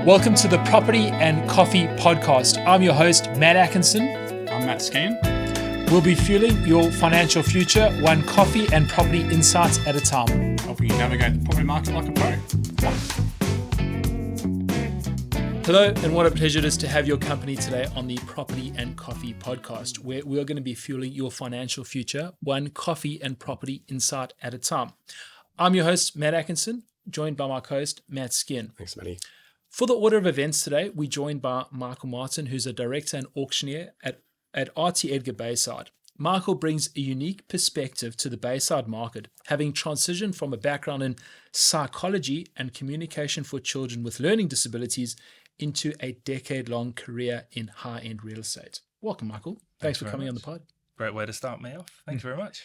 Welcome to the Property and Coffee Podcast. I'm your host, Matt Atkinson. I'm Matt Skehan. We'll be fueling your financial future one coffee and property insights at a time. Helping you navigate the property market like a pro. Hello, and what a pleasure it is to have your company today on the Property and Coffee Podcast, where we are going to be fueling your financial future one coffee and property insight at a time. I'm your host, Matt Atkinson, joined by my co-host, Matt Skehan. Thanks, Matty. For the order of events today, we're joined by Michael Martin, who's a director and auctioneer at RT Edgar Bayside. Michael brings a unique perspective to the Bayside market, having transitioned from a background in psychology and communication for children with learning disabilities into a decade-long career in high-end real estate. Welcome, Michael. Thanks for coming on the pod. Great way to start me off. Thank you very much.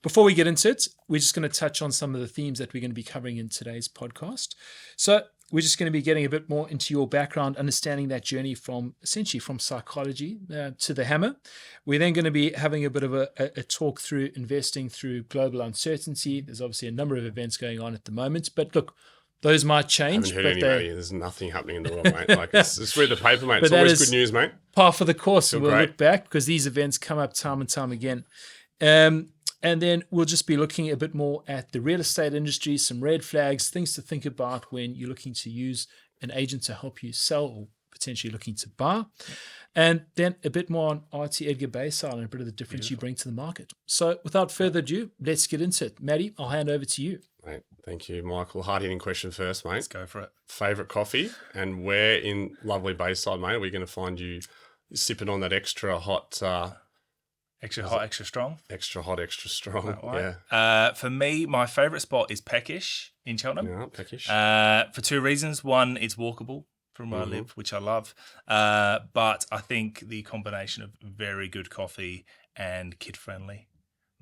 Before we get into it, we're just going to touch on some of the themes that we're going to be covering in today's podcast. So we're just going to be getting a bit more into your background, understanding that journey from essentially from psychology to the hammer. We're then going to be having a bit of a talk through investing through global uncertainty. There's obviously a number of events going on at the moment, but look, those might change. I haven't heard any, mate. There's nothing happening in the world, mate. Like it's read the paper, mate. It's always good news, mate. Par for the course. We'll great. Look back because these events come up time and time again. And then we'll just be looking a bit more at the real estate industry, some red flags, things to think about when you're looking to use an agent to help you sell or potentially looking to buy. And then a bit more on RT Edgar Bayside and a bit of the difference you bring to the market. So without further ado, let's get into it. Maddie, I'll hand over to you. Mate, thank you, Michael. Hard-hitting question first, mate. Let's go for it. Favourite coffee and where in lovely Bayside, mate, are we going to find you sipping on that extra hot... Extra hot, extra strong. Extra hot, extra strong. Right. Yeah. For me, my favourite spot is Peckish in Cheltenham. Yeah, Peckish. For two reasons. One, it's walkable from where I live, which I love. But I think the combination of very good coffee and kid-friendly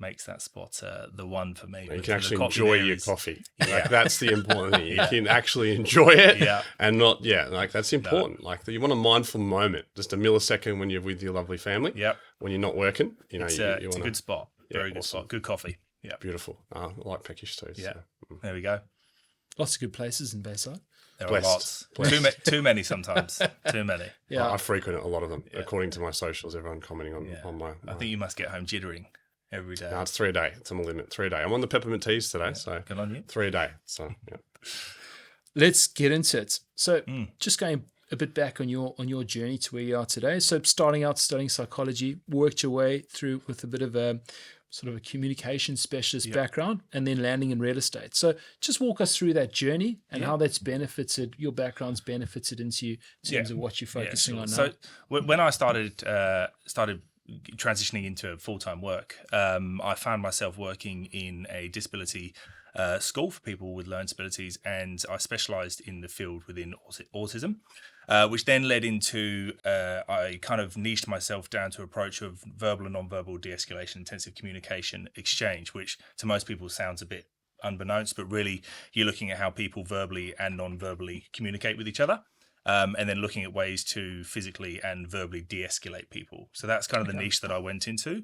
makes that spot the one for me. You can actually enjoy your coffee. Yeah. Like, that's the important thing. You can actually enjoy it and not, that's important. No. Like you want a mindful moment, just a millisecond when you're with your lovely family. Yep. When you're not working, it's a good spot. Very good awesome. spot. Good coffee. Yeah. Beautiful. I like Peckish too. Yeah. So. There we go. Lots of good places in Bayside. There Blessed. are lots. Blessed. Too many sometimes. Too many. Yeah. I frequent a lot of them. According to my socials, everyone commenting on my... I think you must get home jittering every day. No, it's 3 a day. It's on the limit. 3 a day. I'm on the peppermint teas today, so good on you. 3 a day. So yeah. Let's get into it. So just going a bit back on your journey to where you are today. So starting out studying psychology, worked your way through with a bit of a sort of a communication specialist background and then landing in real estate. So just walk us through that journey and how that's benefited, your background's benefited into you in terms of what you're focusing on now. So when I started transitioning into full-time work, I found myself working in a disability school for people with learning disabilities, and I specialised in the field within autism, which then led into I kind of niched myself down to approach of verbal and non-verbal de-escalation, intensive communication exchange, which to most people sounds a bit unbeknownst, but really you're looking at how people verbally and non-verbally communicate with each other. And then looking at ways to physically and verbally de-escalate people. So that's kind of the niche that I went into.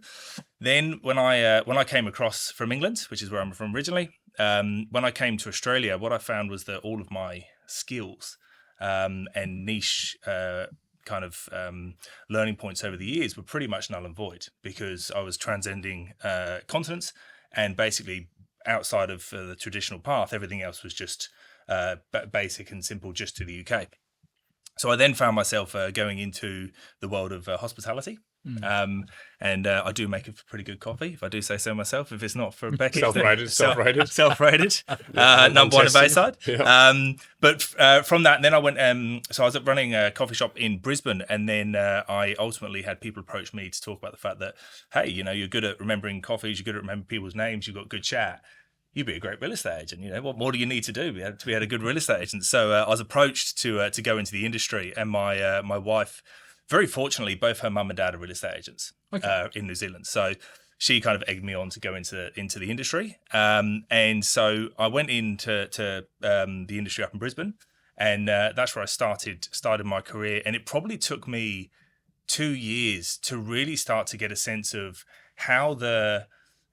Then when I came across from England, which is where I'm from originally, when I came to Australia, what I found was that all of my skills and niche learning points over the years were pretty much null and void because I was transcending continents, and basically outside of the traditional path, everything else was just basic and simple just to the UK. So I then found myself going into the world of hospitality. And I do make a pretty good coffee, if I do say so myself. If it's not for Becky, self-rated, number one in Bayside. Yeah. But from that, then I went. So I was running a coffee shop in Brisbane, and then I ultimately had people approach me to talk about the fact that, hey, you're good at remembering coffees, you're good at remembering people's names, you've got good chat. You'd be a great real estate agent. What more do you need to do to be a good real estate agent? So I was approached to go into the industry, and my wife, very fortunately, both her mum and dad are real estate agents in New Zealand. So she kind of egged me on to go into the industry, and so I went into the industry up in Brisbane, and that's where I started my career. And it probably took me 2 years to really start to get a sense of how the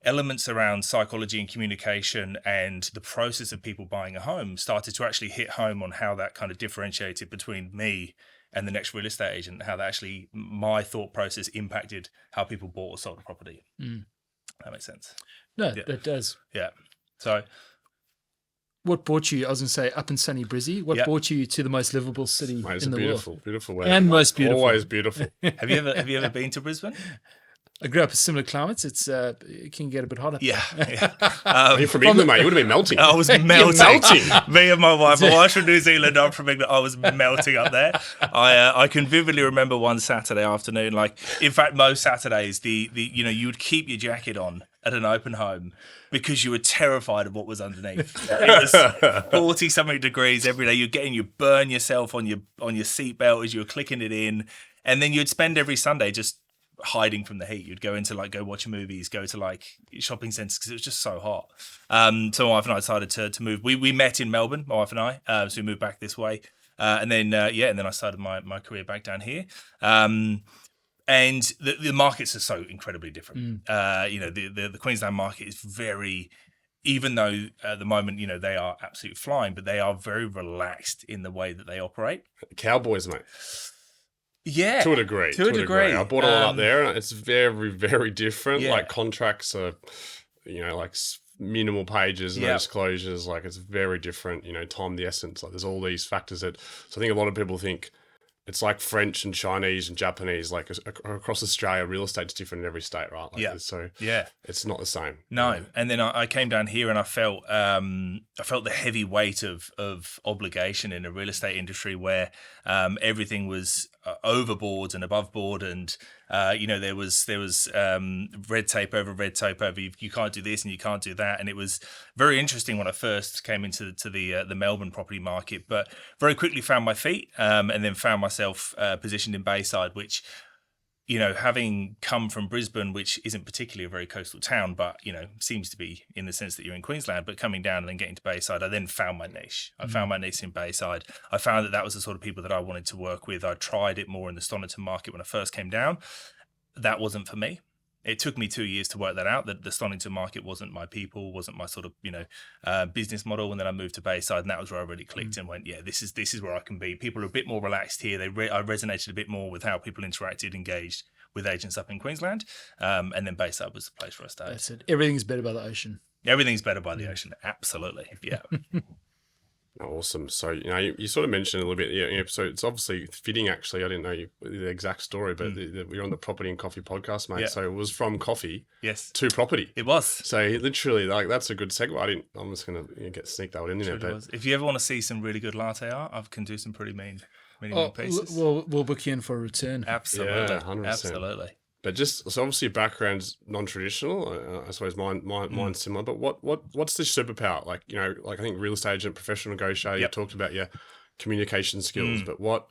elements around psychology and communication and the process of people buying a home started to actually hit home on how that kind of differentiated between me and the next real estate agent, how that actually, my thought process impacted how people bought or sold a property. That makes sense. No, that does. Yeah. So what brought you, I was going to say, up in sunny Brizzy, what brought you to the most livable city Mate, it's in a the beautiful, world? beautiful weather. And most beautiful. Always beautiful. have you ever been to Brisbane? I grew up in similar climates. It can get a bit hotter. Yeah. You're from England, mate. You would have been melting. I was melting. Me and my wife. My wife's from New Zealand. I'm from England. I was melting up there. I can vividly remember one Saturday afternoon. Like, in fact, most Saturdays, you would keep your jacket on at an open home because you were terrified of what was underneath. It was 40-something degrees every day. You burn yourself on your seatbelt as you were clicking it in, and then you'd spend every Sunday just hiding from the heat. You'd go into go watch movies, go to shopping centres because it was just so hot. So my wife and I decided to move. We met in Melbourne, my wife and I, so we moved back this way, and then I started my career back down here. And the markets are so incredibly different. The Queensland market is very, even though at the moment they are absolutely flying, but they are very relaxed in the way that they operate. Cowboys, mate. Yeah, to a degree. I bought a lot up there, and it's very, very different. Yeah. Like contracts are, minimal pages, no disclosures. Like it's very different. Time the essence. Like there's all these factors so I think a lot of people think it's like French and Chinese and Japanese. Like across Australia, real estate's different in every state, right? So it's not the same. No, and then I came down here and I felt the heavy weight of obligation in a real estate industry where everything was overboard and above board, and there was red tape over red tape over. You can't do this and you can't do that, and it was very interesting when I first came into the Melbourne property market, but very quickly found my feet, and then found myself positioned in Bayside, which, having come from Brisbane, which isn't particularly a very coastal town, but, seems to be in the sense that you're in Queensland, but coming down and then getting to Bayside, I then found my niche. I found my niche in Bayside. I found that was the sort of people that I wanted to work with. I tried it more in the Stoniton market when I first came down. That wasn't for me. It took me 2 years to work that out, that the Stoniton market wasn't my people, wasn't my sort of, business model. And then I moved to Bayside, and that was where I really clicked and went, this is where I can be. People are a bit more relaxed here. I resonated a bit more with how people interacted, engaged with agents up in Queensland. And then Bayside was the place where I started. That's it. Everything's better by the ocean. Everything's better by the ocean. Absolutely. Yeah. Awesome. So, you sort of mentioned a little bit, so it's obviously fitting, actually. I didn't know the exact story, but we're on the Property and Coffee podcast, mate. Yeah. So it was from coffee to property. It was. So literally, that's a good segue. I'm just going to sneak that one in there. But If you ever want to see some really good latte art, I can do some pretty mean pieces. We'll book you in for a return. Absolutely. Yeah, 100%. Absolutely. But so obviously your background's non-traditional. I suppose mine's similar. But what's the superpower? Like I think real estate agent, professional negotiator. You talked about your communication skills, but what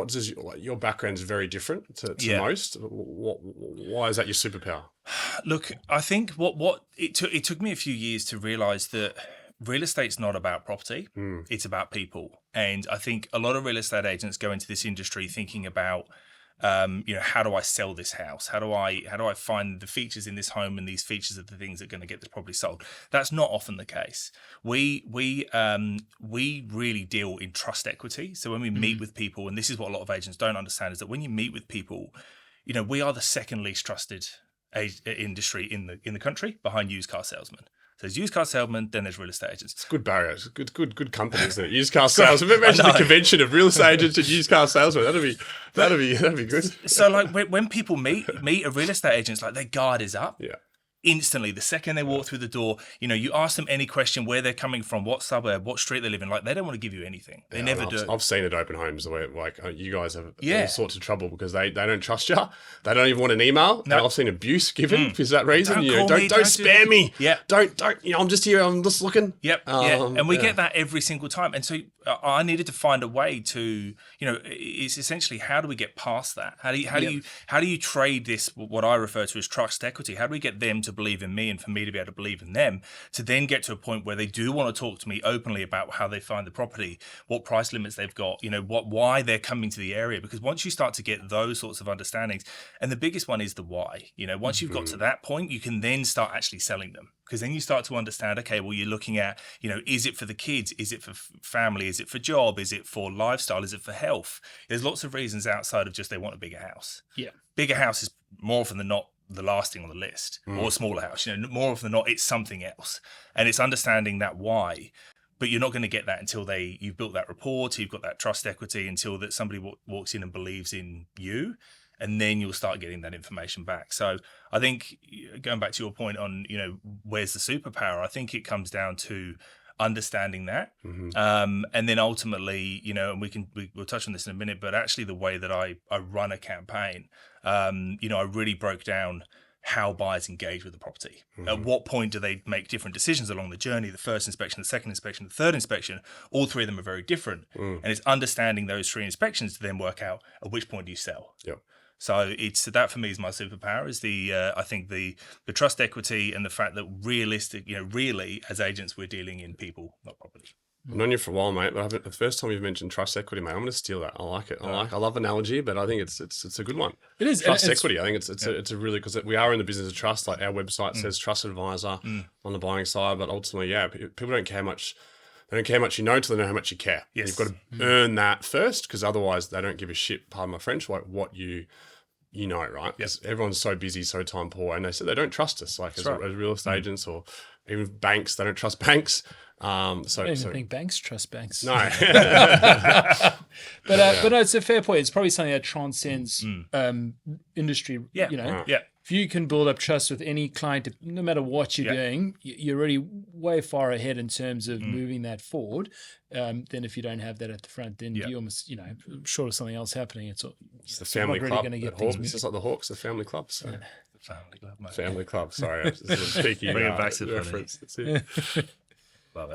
does your background's very different to most? Why is that your superpower? Look, I think what it took me a few years to realise that real estate's not about property; it's about people. And I think a lot of real estate agents go into this industry thinking about, how do I sell this house? How do I find the features in this home, and these features are the things that are going to get this property sold? That's not often the case. We really deal in trust equity. So when we meet with people, and this is what a lot of agents don't understand, is that when you meet with people, we are the second least trusted industry in the country, behind used car salesmen. So there's used car salesmen, then there's real estate agents. It's good barrier. It's good company, isn't it? Used car salesmen. Imagine the convention of real estate agents and used car salesmen. That'd be good. So when people meet a real estate agent, it's like their guard is up. Yeah. Instantly, the second they walk through the door, you ask them any question, where they're coming from, what suburb, what street they live in, they don't want to give you anything. They never do. I've seen it open homes where you guys have all sorts of trouble because they don't trust you. They don't even want an email. No. And I've seen abuse given for that reason. Don't spam me. Yeah. Don't. I'm just here. I'm just looking. Yep. And we get that every single time. And so I needed to find a way to, it's essentially, how do we get past that? How do you trade this, what I refer to as trust equity? How do we get them to believe in me and for me to be able to believe in them, to then get to a point where they do want to talk to me openly about how they find the property, what price limits they've got, why they're coming to the area. Because once you start to get those sorts of understandings, and the biggest one is the why, once you've got to that point, you can then start actually selling them. Because then you start to understand, okay, well, you're looking at, is it for the kids? Is it for family? Is it for job? Is it for lifestyle? Is it for health? There's lots of reasons outside of just they want a bigger house. Yeah. Bigger house is more often than not the last thing on the list, or a smaller house. More often than not, it's something else. And it's understanding that why. But you're not going to get that until you've built that rapport, you've got that trust equity, until that somebody walks in and believes in you. And then you'll start getting that information back. So I think, going back to your point on, where's the superpower? I think it comes down to understanding that. And then ultimately, and we'll touch on this in a minute, but actually the way that I run a campaign, I really broke down how buyers engage with the property. At what point do they make different decisions along the journey? The first inspection, the second inspection, the third inspection, all three of them are very different. And it's understanding those three inspections to then work out at which point do you sell. Yep. So that for me is my superpower, is I think the trust equity and the fact that really as agents, we're dealing in people, not property. I've known you for a while, mate, but the first time you've mentioned trust equity, mate, I'm going to steal that. I like it. I love analogy, but I think it's a good one. It is trust equity. I think it's a really, because we are in the business of trust. Like our website says, trust advisor on the buying side, but ultimately, people don't care much. They don't care much until they know how much you care. Yes. You've got to earn that first, because otherwise they don't give a shit, pardon my French, like what you right? Yes. Everyone's so busy, so time poor, and they said they don't trust us, like as real estate agents, or even banks. They don't trust banks. I don't even think banks trust banks. No. But no, it's a fair point. It's probably something that transcends industry. Yeah. If you can build up trust with any client, no matter what you're doing, you're already way far ahead in terms of moving that forward. Then if you don't have that at the front, then you almost, short of something else happening, it's the family club. Really get It's just like the Hawks, the family club. So. The family club, mate. Family club. Sorry, it's a cheeky Bring it back to the reference. That's it. Love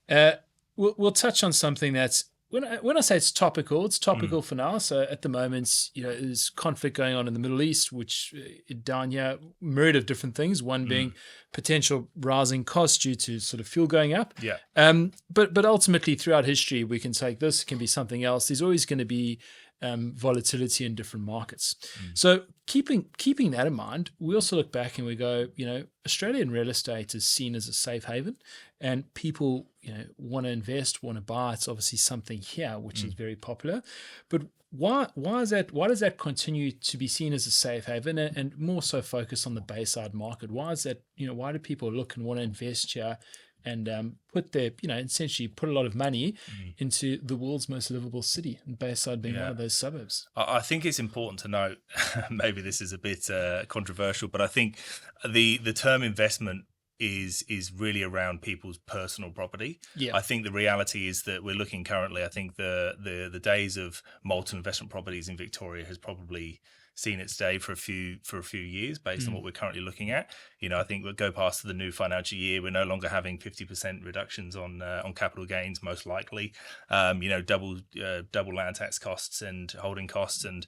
it. We'll touch on something that's, when I say it's topical for now. So at the moment, there's conflict going on in the Middle East, which down here, myriad of different things. One being potential rising costs due to sort of fuel going up. Yeah. But ultimately, throughout history, we can take this, it can be something else. There's always going to be volatility in different markets. So keeping that in mind, we also look back and we go, Australian real estate is seen as a safe haven, and people, want to invest, want to buy. It's obviously something here which is very popular. But why is that? Why does that continue to be seen as a safe haven, and more so focus on the Bayside market? Why is that? Why do people look and want to invest here? And put their, essentially put a lot of money into the world's most livable city, and Bayside being one of those suburbs. I think it's important to note, maybe this is a bit controversial, but I think the term investment is really around people's personal property. Yeah. I think the reality is that we're looking currently, I think the days of multi-investment properties in Victoria has probably seen its day for a few years based on what we're currently looking at. I think we'll go past the new financial year. We're no longer having 50% reductions on capital gains, most likely. Double land tax costs and holding costs, and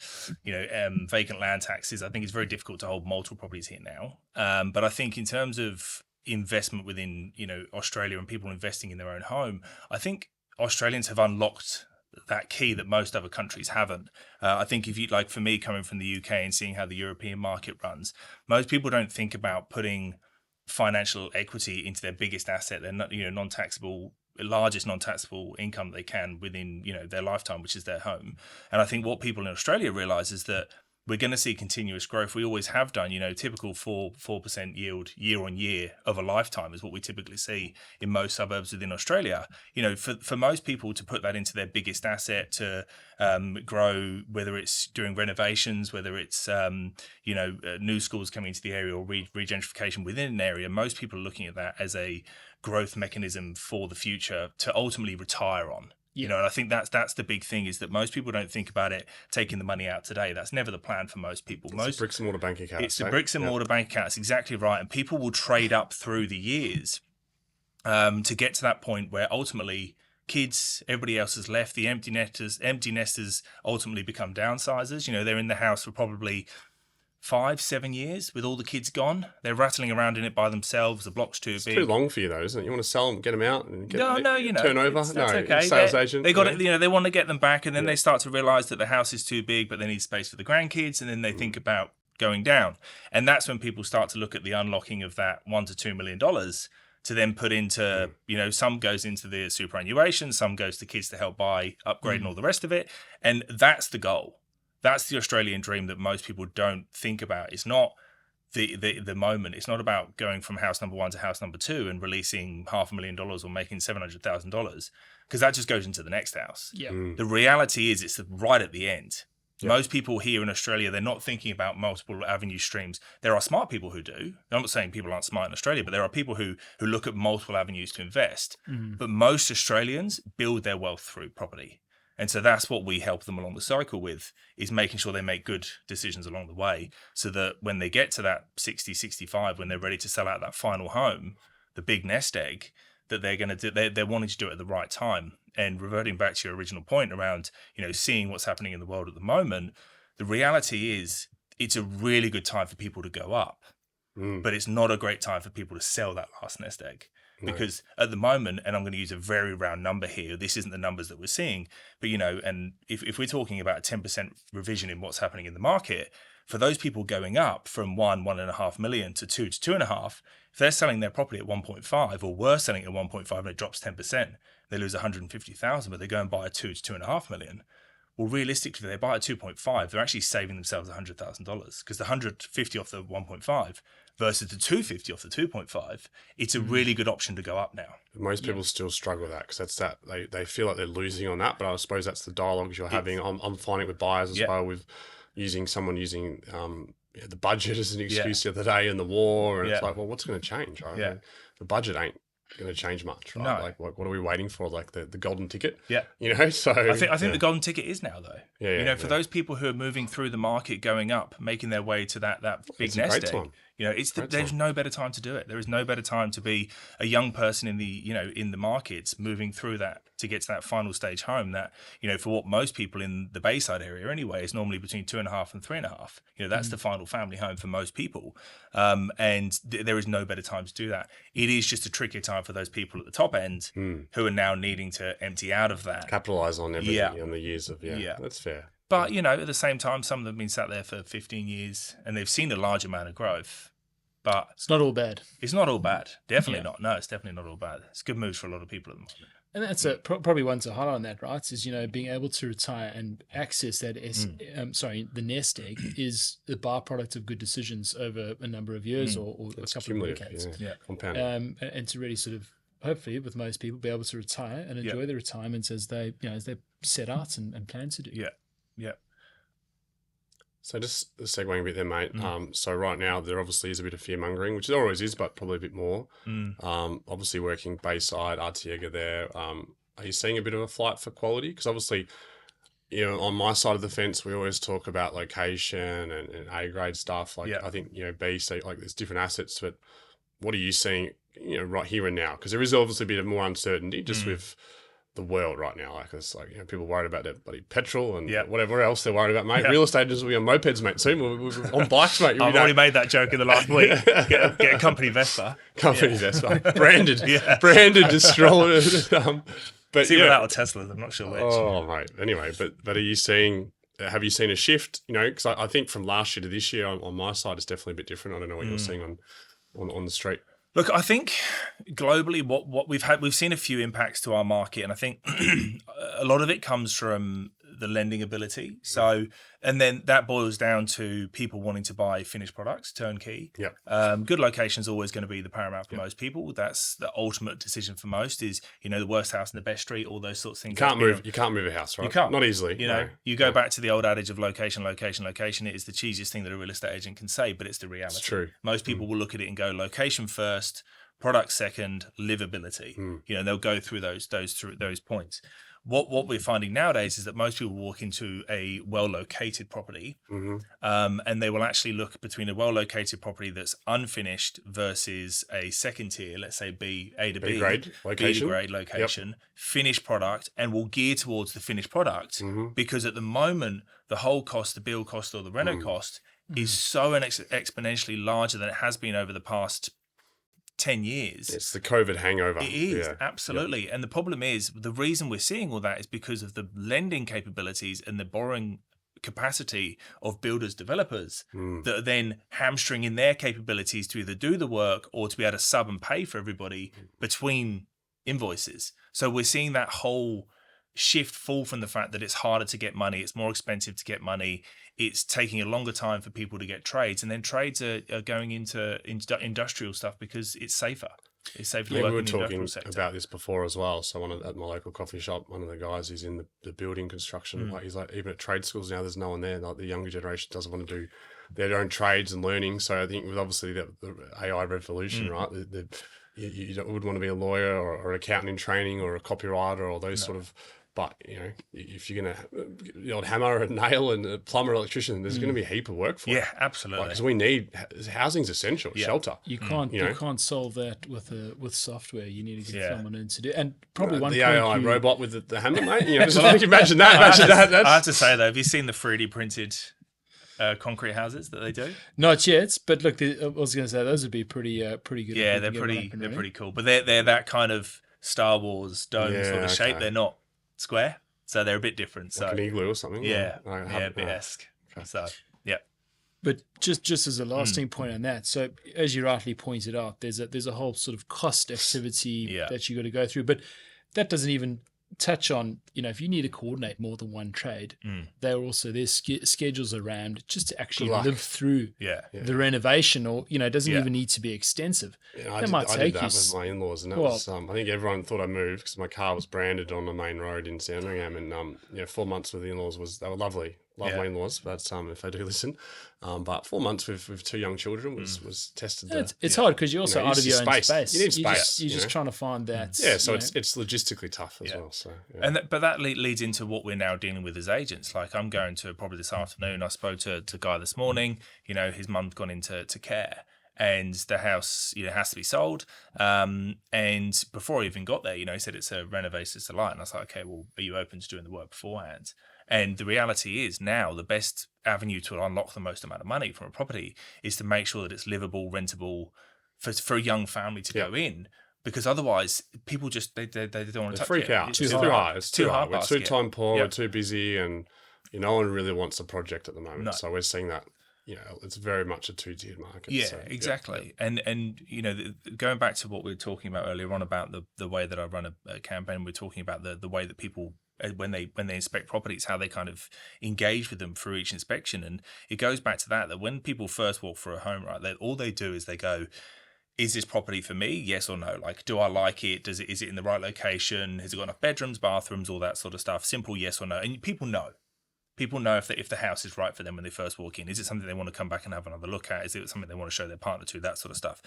vacant land taxes. I think it's very difficult to hold multiple properties here now. But I think in terms of investment within Australia and people investing in their own home, I think Australians have unlocked that key that most other countries haven't. I think if you, like for me, coming from the UK and seeing how the European market runs, most people don't think about putting financial equity into their biggest asset, their non-taxable, largest non-taxable income they can within their lifetime, which is their home. And I think what people in Australia realise is that we're going to see continuous growth. We always have done, typical 4% yield year on year of a lifetime is what we typically see in most suburbs within Australia. For most people to put that into their biggest asset to grow, whether it's doing renovations, whether it's, new schools coming into the area or regentrification within an area, most people are looking at that as a growth mechanism for the future to ultimately retire on. And I think that's the big thing, is that most people don't think about it taking the money out today. That's never the plan for most people. It's the bricks and mortar bank account. It's the bricks and mortar bank account. That's exactly right. And people will trade up through the years to get to that point where ultimately kids, everybody else has left. The empty nesters ultimately become downsizers. They're in the house for probably 5-7 years with all the kids gone. They're rattling around in it by themselves. The block's too big. Too long for you though, isn't it? You want to sell them, get them out, and get No, turnover. that's okay. Sales agent. They got it. You know, they want to get them back, and then they start to realise that the house is too big, but they need space for the grandkids, and then they think about going down, and that's when people start to look at the unlocking of that $1 to $2 million to then put into, some goes into the superannuation, some goes to kids to help buy, upgrade, and all the rest of it, and that's the goal. That's the Australian dream that most people don't think about. It's not the moment. It's not about going from house number 1 to house number 2 and releasing $500,000 or making $700,000, because that just goes into the next house. Yeah. The reality is it's right at the end. Yep. Most people here in Australia, they're not thinking about multiple avenue streams. There are smart people who do. I'm not saying people aren't smart in Australia, but there are people who look at multiple avenues to invest. But most Australians build their wealth through property. And so that's what we help them along the cycle with, is making sure they make good decisions along the way, so that when they get to that 60, 65, when they're ready to sell out that final home, the big nest egg, that they're going to do, they're wanting to do it at the right time. And reverting back to your original point around, seeing what's happening in the world at the moment, the reality is it's a really good time for people to go up, but it's not a great time for people to sell that last nest egg. No. Because at the moment, and I'm going to use a very round number here, this isn't the numbers that we're seeing, but and if we're talking about a 10% revision in what's happening in the market, for those people going up from 1.5 million to 2 to 2.5, if they're selling their property at 1.5 or were selling at 1.5 and it drops 10%, they lose 150,000, but they go and buy a 2 to 2.5 million. Well, realistically, if they buy at 2.5, they're actually saving themselves $100,000, because the 150 off the 1.5 versus the 250 off the 2.5, it's a really good option to go up now. Most people still struggle with that, because that's that they feel like they're losing on that. But I suppose that's the dialogues you're having. I'm finding it with buyers as well, with using the budget as an excuse the other day, and the war, and it's like, well, what's going to change, right? Yeah. The budget ain't going to change much, right? No. Like what are we waiting for? Like the golden ticket? Yeah. So I think the golden ticket is now, though. For those people who are moving through the market, going up, making their way to that big nest egg. There's no better time to do it. There is no better time to be a young person in the markets, moving through that to get to that final stage home. That for what most people in the Bayside area anyway is normally between 2.5 and 3.5. That's the final family home for most people, and there is no better time to do that. It is just a trickier time for those people at the top end who are now needing to empty out of that, capitalize on everything in the years of that's fair. But, at the same time, some of them have been sat there for 15 years and they've seen a large amount of growth. But it's not all bad. It's not all bad. Definitely not. No, it's definitely not all bad. It's good moves for a lot of people at the moment. And that's probably one to highlight on that, right? Is, being able to retire and access that, the nest egg is the byproduct of good decisions over a number of years or a couple of decades. Yeah. And to really sort of, hopefully with most people, be able to retire and enjoy their retirements as they set out and plan to do. Yeah. Yeah. So just segueing a bit there, mate. So right now there obviously is a bit of fear mongering, which there always is, but probably a bit more. Obviously working Bayside, RT Edgar there. Are you seeing a bit of a flight for quality? Because obviously, on my side of the fence, we always talk about location and A grade stuff. Like I think B, C, like there's different assets. But what are you seeing, right here and now? Because there is obviously a bit of more uncertainty just with the world right now. Like it's like people worried about their bloody petrol and whatever else they're worried about, mate. Real estate agents will be on mopeds, mate, soon. We're on bikes, mate. I've already made that joke in the last week. Get a company Vespa. Vespa. Branded. Branded, just strolling. But it's either that or Teslas, I'm not sure which. Oh, mate. Anyway, but have you seen a shift? Because I think from last year to this year on my side, it's definitely a bit different. I don't know what you're seeing on the street. Look, I think globally, what we've seen a few impacts to our market, and I think a lot of it comes from the lending ability. So, and then that boils down to people wanting to buy finished products, turnkey. Yeah. Good location is always going to be the paramount for most people. That's the ultimate decision for most. Is the worst house in the best street, all those sorts of things. You can't move a house, right? You can't, not easily. You go back to the old adage of location. It is the cheesiest thing that a real estate agent can say, but it's the reality. It's true. Most people will look at it and go location first, product second, livability. They'll go through those points. What we're finding nowadays is that most people walk into a well-located property, and they will actually look between a well-located property that's unfinished versus a second tier, let's say A to B grade location, B grade location, finished product, and will gear towards the finished product because at the moment the whole cost, the build cost or the reno cost is so exponentially larger than it has been over the past 10 years. It's the COVID hangover. It is, Yeah. absolutely. Yep. And the problem is, the reason we're seeing all that is because of the lending capabilities and the borrowing capacity of builders, developers that are then hamstringing their capabilities to either do the work or to be able to sub and pay for everybody between invoices. So we're seeing that whole shift fall from the fact that it's harder to get money, it's more expensive to get money, it's taking a longer time for people to get trades, and then trades are going into industrial stuff because it's safer. It's safer to work in the industrial sector. We were talking about this before as well. So at my local coffee shop, one of the guys is in the building construction. Like he's like, even at trade schools now, there's no one there. Like the younger generation doesn't want to do their own trades and learning. So I think with obviously the AI revolution, right? You wouldn't want to be a lawyer or an accountant in training or a copywriter or those sort of. But, if you're going to, the old hammer, a nail, and a plumber, electrician, there's going to be a heap of work for it. Yeah, absolutely. Because we need, housing's essential, shelter. You can't solve that with software. You need to get someone in to do. And probably the AI robot with the hammer, mate. Just imagine that. I have to say though, have you seen the 3D printed concrete houses that they do? Not yet, but look, I was going to say those would be pretty good. Yeah, they're pretty cool. But they're that kind of Star Wars dome sort of shape. They're not square, so they're a bit different. Like so an igloo or something. Yeah, a bit esque. Okay. So yeah. But just as a lasting point on that, so as you rightly pointed out, there's a whole sort of cost activity that you got to go through, but that doesn't even touch on, if you need to coordinate more than one trade, there are also there's schedules around just to actually live through the renovation, or it doesn't even need to be extensive. I did that with my in-laws, and that was I think everyone thought I moved because my car was branded on the main road in Sandringham, and 4 months with the in-laws they were lovely. Love my in-laws, but if they do listen. But 4 months with two young children was tested. It's hard because you're also out of your own space. You need space. You're just trying to find that. Yeah, so it's logistically tough as well. So, but that leads into what we're now dealing with as agents. Like I'm going to probably this afternoon. I spoke to a guy this morning. His mum's gone into care. And the house, has to be sold. And before I even got there, he said it's a renovator's delight. And I was like, okay, well, are you open to doing the work beforehand? And the reality is now the best avenue to unlock the most amount of money from a property is to make sure that it's livable, rentable for a young family to go in. Because otherwise, people just they don't want to touch freak it. out. It's too hard. It's too hard. We're too time poor. We're too busy, and no one really wants a project at the moment. No. So we're seeing that. It's very much a two-tiered market. Yeah, so, exactly. Yeah. And going back to what we were talking about earlier on about the way that I run a campaign, we're talking about the way that people when they inspect properties, how they kind of engage with them through each inspection, and it goes back to that when people first walk through a home, right? All they do is they go, is this property for me? Yes or no? Like, do I like it? Is it in the right location? Has it got enough bedrooms, bathrooms, all that sort of stuff? Simple yes or no. And people know. People know if the house is right for them when they first walk in. Is it something they want to come back and have another look at? Is it something they want to show their partner to? That sort of stuff.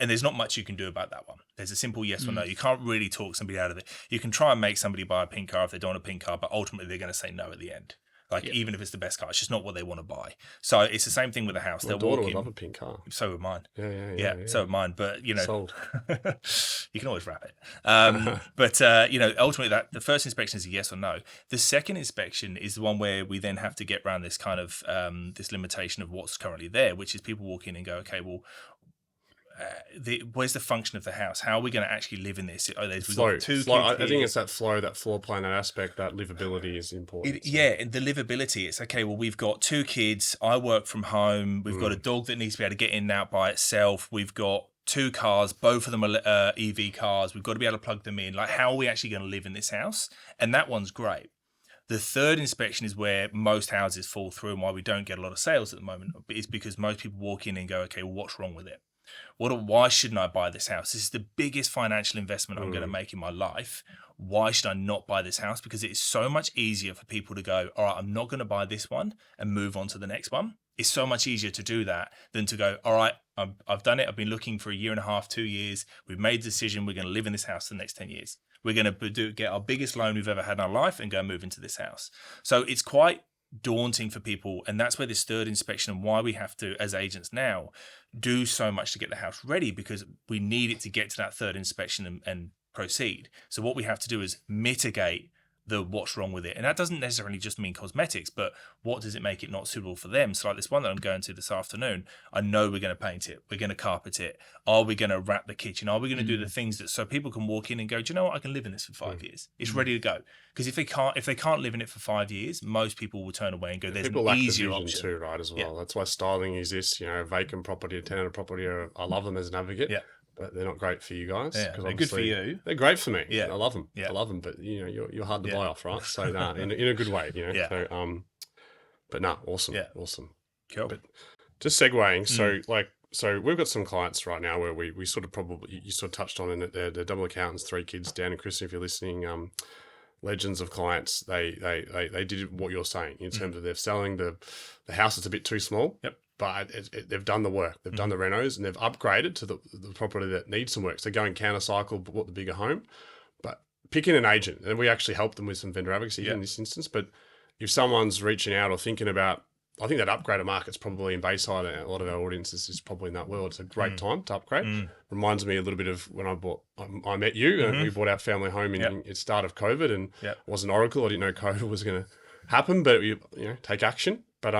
And there's not much you can do about that one. There's a simple yes or no. You can't really talk somebody out of it. You can try and make somebody buy a pink car if they don't want a pink car, but ultimately they're going to say no at the end. Even if it's the best car, it's just not what they want to buy. So it's the same thing with a house. My daughter would love a pink car. So would mine. Yeah. So would mine. But sold. You can always wrap it. But ultimately, the first inspection is a yes or no. The second inspection is the one where we then have to get around this kind of this limitation of what's currently there, which is people walk in and go, okay, well, where's the function of the house? How are we going to actually live in this? Flow. I think it's that flow, that floor plan, that aspect, that livability is important. And the livability, it's okay, well, we've got 2 kids, I work from home, we've got a dog that needs to be able to get in and out by itself, we've got 2 cars, both of them are EV cars, we've got to be able to plug them in. Like, how are we actually going to live in this house? And that one's great. The third inspection is where most houses fall through, and why we don't get a lot of sales at the moment is because most people walk in and go, okay, well, what's wrong with it? Why shouldn't I buy this house? This is the biggest financial investment I'm going to make in my life. Why should I not buy this house? Because it is so much easier for people to go, all right, I'm not going to buy this one and move on to the next one. It's so much easier to do that than to go, all right, I've done it. I've been looking for 1.5 years, 2 years. We've made the decision. We're going to live in this house for the next 10 years. We're going to get our biggest loan we've ever had in our life and go move into this house. So it's quite daunting for people, and that's where this third inspection and why we have to, as agents now, do so much to get the house ready, because we need it to get to that third inspection and proceed. So what we have to do is mitigate the what's wrong with it. And that doesn't necessarily just mean cosmetics, but what does it make it not suitable for them? So like this one that I'm going to this afternoon, I know we're going to paint it. We're going to carpet it. Are we going to wrap the kitchen? Are we going to do the things that so people can walk in and go, do you know what? I can live in this for 5 years. It's ready to go. Because if they can't live in it for 5 years, most people will turn away and go, there's People an lack the easier vision option. too, right, as well. That's why styling exists. Vacant property, tenant property, I love them as an advocate. Yeah. But they're not great for you guys. Yeah, Because they're good for you. They're great for me. Yeah. I love them. Yeah. I love them. But you're hard to Yeah. buy off, right? So in a good way. Yeah. So but no, awesome. Yeah. Awesome. Cool. But just segueing. So we've got some clients right now where we sort of probably you sort of touched on in it. They're double accountants, 3 kids. Dan and Kristen, if you're listening, legends of clients. They did what you're saying in terms of they're selling the house that's a bit too small. Yep. But they've done the work. They've done the renos and they've upgraded to the property that needs some work. So going counter-cycle, bought the bigger home. But picking an agent, and we actually help them with some vendor advocacy in this instance. But if someone's reaching out or thinking about, I think that upgraded market's probably in Bayside, and a lot of our audiences is probably in that world. It's a great time to upgrade. Reminds me a little bit of when I met you and we bought our family home in at the start of COVID, and it was an oracle. I didn't know COVID was going to happen, but take action. But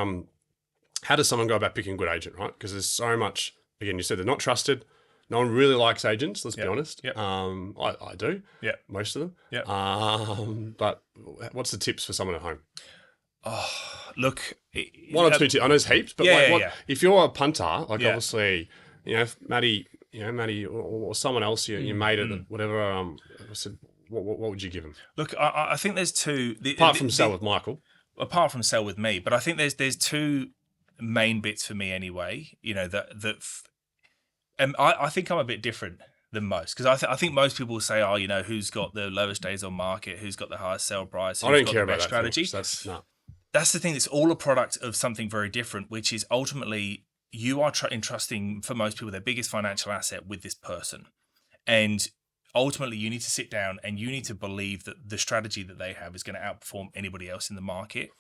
how does someone go about picking a good agent, right? Because there's so much, again, you said they're not trusted. No one really likes agents, let's be honest. Yep. I do, most of them. Yep. But what's the tips for someone at home? Oh, look. One or two tips. I know there's heaps, but if you're a punter, obviously, Maddie, or someone else, you made it, whatever, what would you give them? Look, I think there's two. Apart from sell with Michael. Apart from sell with me, but I think there's two main bits for me anyway. I think I'm a bit different than most because I think most people will say, who's got the lowest days on market, who's got the highest sell price, who's I don't got care the about best that strategy. That's the thing. It's all a product of something very different, which is ultimately you are entrusting for most people their biggest financial asset with this person, and ultimately you need to sit down and you need to believe that the strategy that they have is going to outperform anybody else in the market.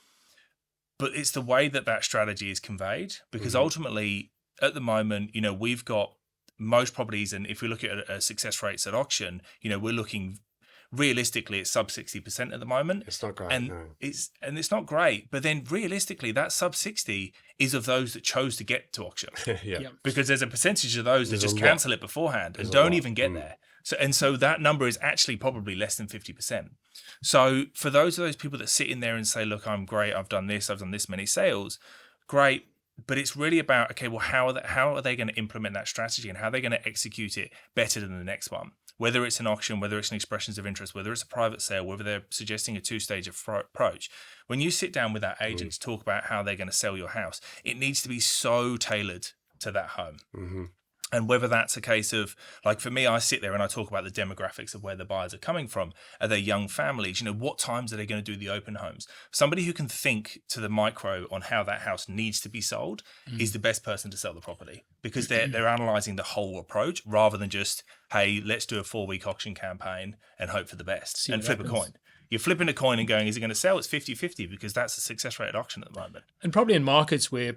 But it's the way that strategy is conveyed, because ultimately at the moment, we've got most properties, and if we look at success rates at auction, we're looking realistically it's sub 60% at the moment. It's not great, and it's not great. But then realistically, that sub 60 is of those that chose to get to auction. Because there's a percentage of those that just cancel it beforehand and don't even get there. So that number is actually probably less than 50%. So for those people that sit in there and say, look, I'm great, I've done this many sales, great. But it's really about, okay, well, how are they going to implement that strategy and how are they going to execute it better than the next one? Whether it's an auction, whether it's an expressions of interest, whether it's a private sale, whether they're suggesting a 2-stage approach. When you sit down with that agent to talk about how they're going to sell your house, it needs to be so tailored to that home. And whether that's a case of, like for me, I sit there and I talk about the demographics of where the buyers are coming from. Are they young families? What times are they going to do the open homes? Somebody who can think to the micro on how that house needs to be sold is the best person to sell the property, because they're analysing the whole approach rather than just, hey, let's do a 4-week auction campaign and hope for the best and flip a coin. You're flipping a coin and going, is it going to sell? It's 50-50 because that's the success rate at auction at the moment. And probably in markets where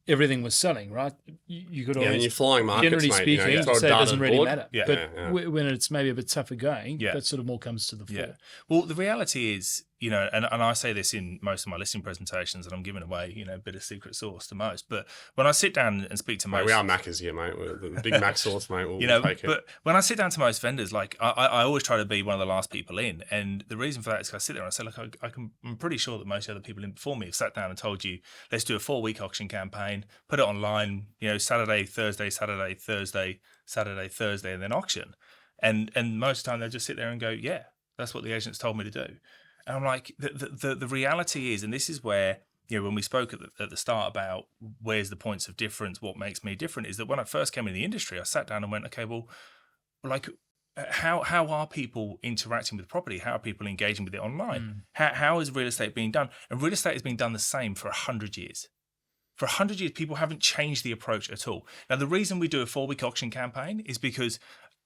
everything was selling, right? You could always, and you're flying markets, generally speaking, say it doesn't really matter. Yeah. When it's maybe a bit tougher going, that sort of more comes to the fore. Yeah. Well, the reality is, and I say this in most of my listing presentations, and I'm giving away, a bit of secret sauce to most. But when I sit down and speak to most, we are Maccas here, mate. We're the big Mac sauce, mate. We'll take it. But when I sit down to most vendors, like I always try to be one of the last people in, and the reason for that is because I sit there and I say, look, I'm pretty sure that most other people in before me have sat down and told you, let's do a 4-week auction campaign, put it online, Saturday, Thursday, Saturday, Thursday, Saturday, Thursday, and then auction. And most of the time they'll just sit there and go, yeah, that's what the agent's told me to do. And I'm like, the reality is, and this is where, when we spoke at the start about where's the points of difference, what makes me different, is that when I first came in the industry, I sat down and went, okay, well, like, how are people interacting with property? How are people engaging with it online? How is real estate being done? And real estate has been done the same for 100 years. For 100 years, people haven't changed the approach at all. Now, the reason we do a 4-week auction campaign is because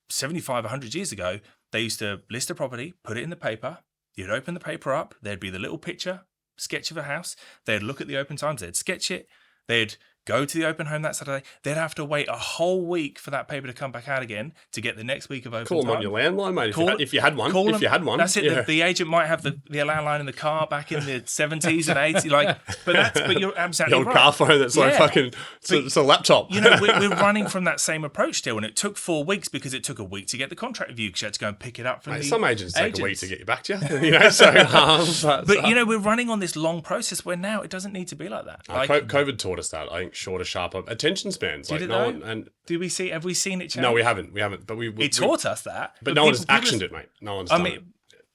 75, 100 years ago, they used to list a property, put it in the paper. You'd open the paper up. There'd be the little picture, sketch of a house. They'd look at the open times. They'd sketch it. They'd go to the open home that Saturday. They'd have to wait a whole week for that paper to come back out again to get the next week of open Call them time. on your landline, mate. If you had one. Call If them. you had one. That's it. Yeah. The agent might have the landline in the car back in the 70s and 80s. But you're absolutely The old right. car phone that's like Yeah. fucking, it's a laptop. You know, we're running from that same approach still, and it took 4 weeks because it took a week to get the contract review because you had to go and pick it up from Mate, the some agents take a week to agents. get you back to you. You know, so But you know, we're running on this long process where now it doesn't need to be like that. Like, COVID taught us that. I think shorter, sharper attention spans. Did Like it no though? one, and have we seen it change? no, we haven't. But we It taught us that, but no one's people actioned it, mate. No one's I done mean, it.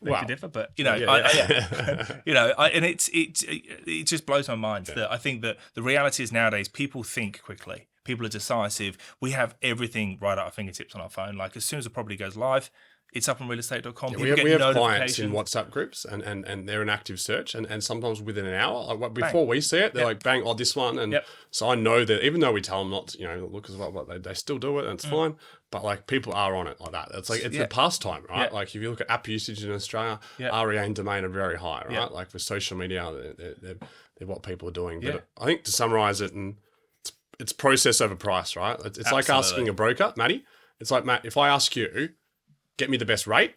they Wow. could differ, but you know, Yeah. you know, and it just blows my mind that I think that the reality is nowadays people think quickly, people are decisive. We have everything right at our fingertips on our phone. Like as soon as a property goes live, it's up on realestate.com. We have clients in WhatsApp groups and they're in active search and sometimes within an hour, like before we see it, they're like, bang, this one. And so I know that even though we tell them not to, you know, look as well, but they still do it and it's fine. But like people are on it like that. It's like, it's a pastime, right? Like if you look at app usage in Australia, REA and domain are very high, right? Like for social media, they're what people are doing. But I think to summarize it, and it's process over price, right? It's like asking a broker, Matty. It's like, Matt, if I ask you, get me the best rate,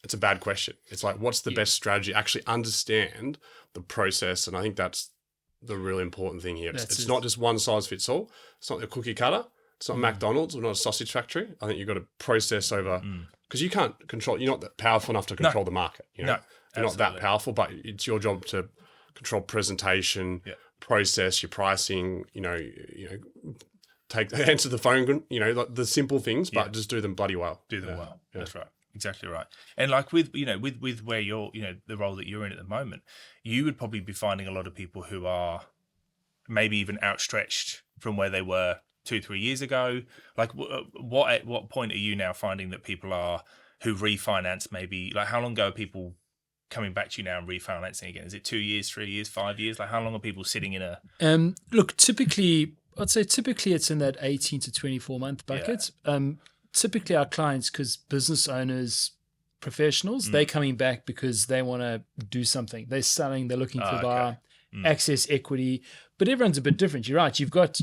it's a bad question. It's like, what's the best strategy? Actually understand the process. And I think that's the really important thing here. It's not just one size fits all. It's not the cookie cutter. It's not McDonald's. We're not a sausage factory. I think you've got to process over, because you can't control, you're not that powerful enough to control the market. You know? No, you're not that powerful, but it's your job to control presentation, process, your pricing, answer the phone, like the simple things, but just do them bloody well. Do them well. Yeah. That's right. Exactly right. And like with where you're, the role that you're in at the moment, you would probably be finding a lot of people who are maybe even outstretched from where they were 2-3 years ago. Like at what point are you now finding that people are who refinance maybe, like how long ago are people coming back to you now and refinancing again? Is it 2 years, 3 years, 5 years? Like how long are people sitting in a... Look, I'd say typically it's in that 18 to 24 month bucket. Typically our clients, because business owners, professionals, they're coming back because they want to do something. They're selling, they're looking for buy, access equity, but everyone's a bit different. You're right. You've got,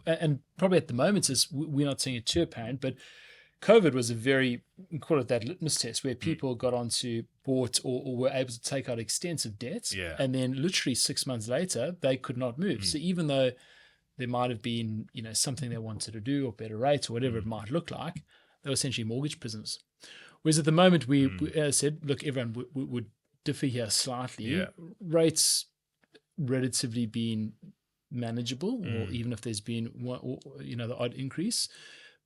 and probably at the moment we're not seeing it too apparent, but COVID was a very, call it that litmus test where people got onto bought or were able to take out extensive debts. And then literally 6 months later, they could not move. So even though there might have been, something they wanted to do or better rates or whatever it might look like, they were essentially mortgage business. Whereas at the moment, we as I said, look, everyone would differ here slightly. Rates relatively being manageable, or even if there's been one, the odd increase.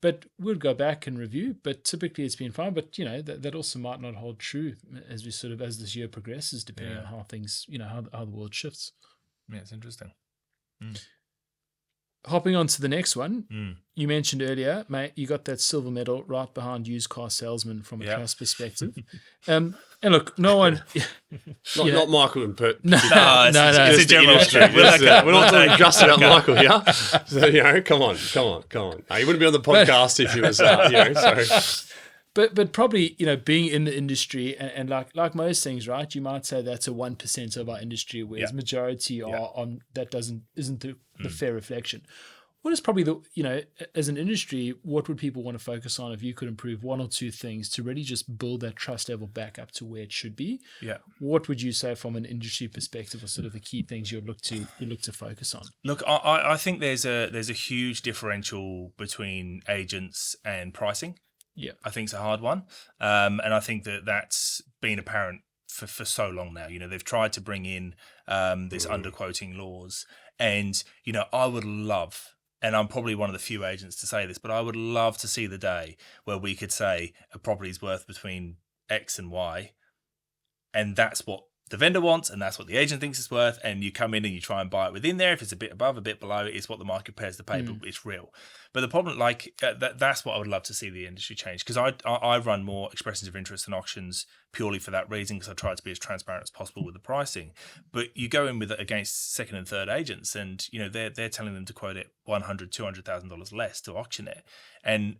But we'll go back and review. But typically it's been fine. But that also might not hold true as this year progresses, depending on how things, how the world shifts. Yeah, it's interesting. Hopping on to the next one, you mentioned earlier, mate, you got that silver medal right behind used car salesman from a class perspective. And look, no one... Not Michael and Pert. No, it's a general industry. We're not talking just about Michael here. So, come on. No, you wouldn't be on the podcast if you was, so... But probably, being in the industry and like most things, right? You might say that's a 1% of our industry, whereas majority are on that isn't the fair reflection. What is probably as an industry, what would people want to focus on if you could improve one or two things to really just build that trust level back up to where it should be? Yeah. What would you say from an industry perspective are sort of the key things you look to focus on? Look, I think there's a huge differential between agents and pricing. Yeah, I think it's a hard one, and I think that's been apparent for so long now. They've tried to bring in this underquoting laws, and I would love, and I'm probably one of the few agents to say this, but I would love to see the day where we could say a property's worth between X and Y, and that's what the vendor wants, and that's what the agent thinks it's worth, and you come in and you try and buy it within there. If it's a bit above, a bit below, it's what the market prepares to pay, but it's real. But the problem, that's what I would love to see the industry change, because I run more expressions of interest and auctions purely for that reason, because I try to be as transparent as possible with the pricing. But you go in with it against second and third agents, and they're telling them to quote it $100,000, $200,000 less to auction it, and